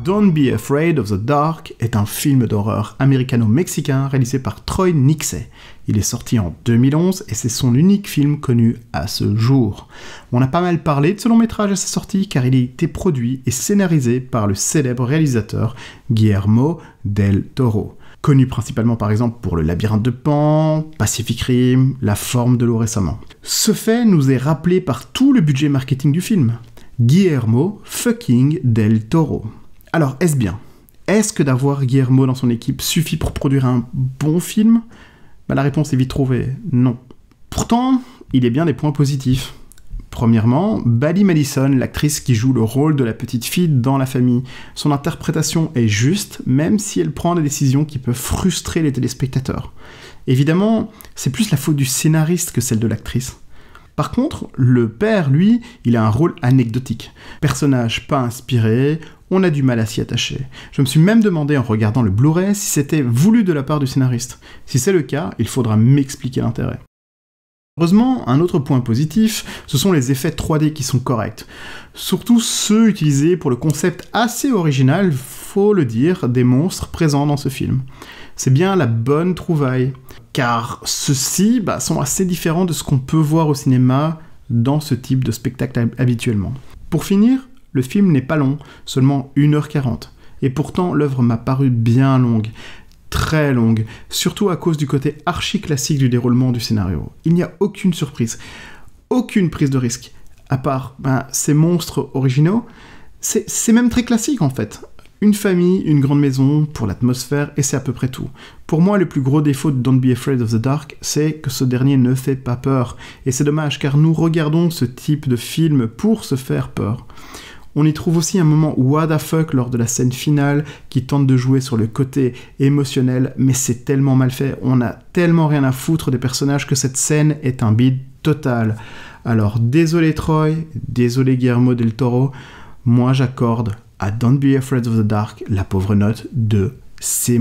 Don't Be Afraid of the Dark est un film d'horreur américano-mexicain réalisé par Troy Nixey. Il est sorti en 2011 et c'est son unique film connu à ce jour. On a pas mal parlé de ce long métrage à sa sortie car il a été produit et scénarisé par le célèbre réalisateur Guillermo del Toro. Connu principalement par exemple pour Le Labyrinthe de Pan, Pacific Rim, La Forme de l'eau récemment. Ce fait nous est rappelé par tout le budget marketing du film. Guillermo fucking del Toro. Alors, est-ce bien? Est-ce que d'avoir Guillermo dans son équipe suffit pour produire un bon film? La réponse est vite trouvée, non. Pourtant, il y a bien des points positifs. Premièrement, Bali Madison, l'actrice qui joue le rôle de la petite fille dans La Famille. Son interprétation est juste, même si elle prend des décisions qui peuvent frustrer les téléspectateurs. Évidemment, c'est plus la faute du scénariste que celle de l'actrice. Par contre, le père, lui, il a un rôle anecdotique. Personnage pas inspiré, on a du mal à s'y attacher. Je me suis même demandé en regardant le Blu-ray si c'était voulu de la part du scénariste. Si c'est le cas, il faudra m'expliquer l'intérêt. Heureusement, un autre point positif, ce sont les effets 3D qui sont corrects. Surtout ceux utilisés pour le concept assez original, faut le dire, des monstres présents dans ce film. C'est bien la bonne trouvaille, car ceux-ci sont assez différents de ce qu'on peut voir au cinéma dans ce type de spectacle habituellement. Pour finir, le film n'est pas long, seulement 1h40, et pourtant l'œuvre m'a paru bien longue, très longue, surtout à cause du côté archi-classique du déroulement du scénario. Il n'y a aucune surprise, aucune prise de risque, à part ces monstres originaux, c'est même très classique en fait. Une famille, une grande maison, pour l'atmosphère, et c'est à peu près tout. Pour moi, le plus gros défaut de Don't Be Afraid of the Dark, c'est que ce dernier ne fait pas peur. Et c'est dommage, car nous regardons ce type de film pour se faire peur. On y trouve aussi un moment what the fuck lors de la scène finale, qui tente de jouer sur le côté émotionnel, mais c'est tellement mal fait, on a tellement rien à foutre des personnages que cette scène est un bide total. Alors désolé Troy, désolé Guillermo del Toro, moi j'accorde à Don't Be Afraid of the Dark la pauvre note de C-.